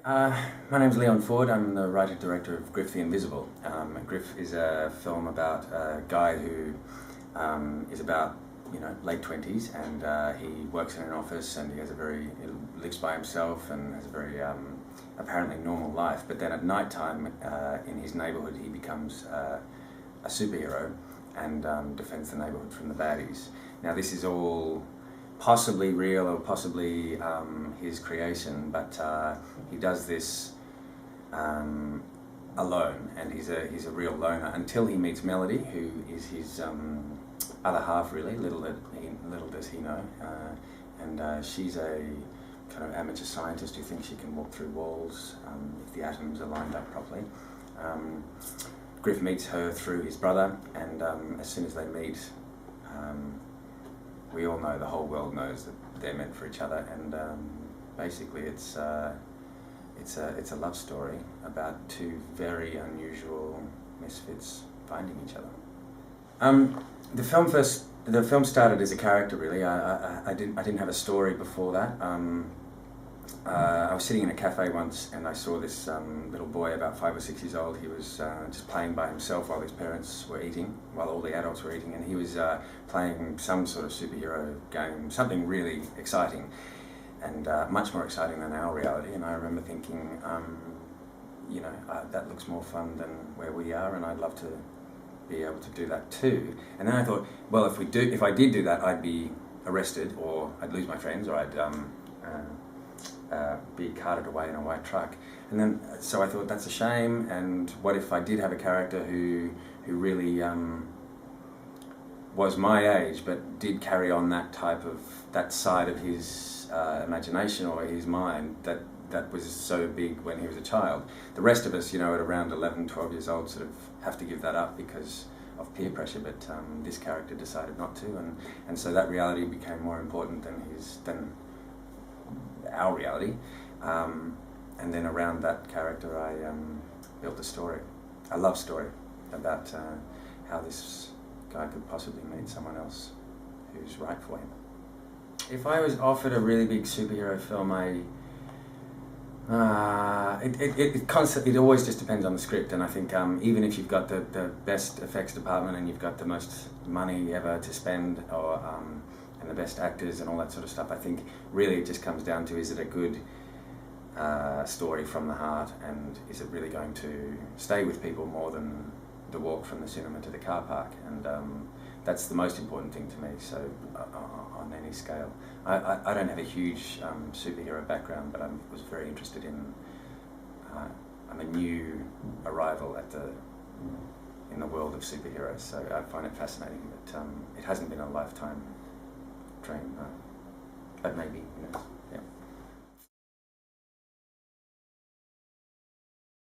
My name's Leon Ford. I'm the writer-director of Griff the Invisible. Griff is a film about a guy who is about, late 20s, and he works in an office, and he lives by himself and has a very apparently normal life. But then at night time in his neighbourhood, he becomes a superhero and defends the neighbourhood from the baddies. Now, this is all possibly real or possibly his creation, but he does this alone, and he's a real loner until he meets Melody, who is his other half, really. Little does he know, and she's a kind of amateur scientist who thinks she can walk through walls if the atoms are lined up properly. Griff meets her through his brother, and as soon as they meet, we all know, the whole world knows that they're meant for each other, and basically it's a love story about two very unusual misfits finding each other. The film started as a character, really. I didn't have a story before that. I was sitting in a cafe once, and I saw this little boy about 5 or 6 years old. He was just playing by himself while his parents were eating, while all the adults were eating, and he was playing some sort of superhero game, something really exciting, and much more exciting than our reality. And I remember thinking, that looks more fun than where we are, and I'd love to be able to do that too. And then I thought, well, if I did do that, I'd be arrested, or I'd lose my friends, or I'd be carted away in a white truck. And then, so I thought, that's a shame. And what if I did have a character who really was my age, but did carry on that side of his imagination or his mind that was so big when he was a child. The rest of us, at around 11, 12 years old, sort of have to give that up because of peer pressure, but this character decided not to, and so that reality became more important than our reality, and then around that character I built a story, a love story about how this guy could possibly meet someone else who's right for him. If I was offered a really big superhero film, it always just depends on the script, and I think even if you've got the best effects department and you've got the most money ever to spend, or and the best actors and all that sort of stuff, I think really it just comes down to, is it a good story from the heart, and is it really going to stay with people more than the walk from the cinema to the car park? And that's the most important thing to me, so on any scale. I don't have a huge superhero background, but I was very interested in, I'm a new arrival in the world of superheroes, so I find it fascinating, but it hasn't been a lifetime dream, but maybe, who knows.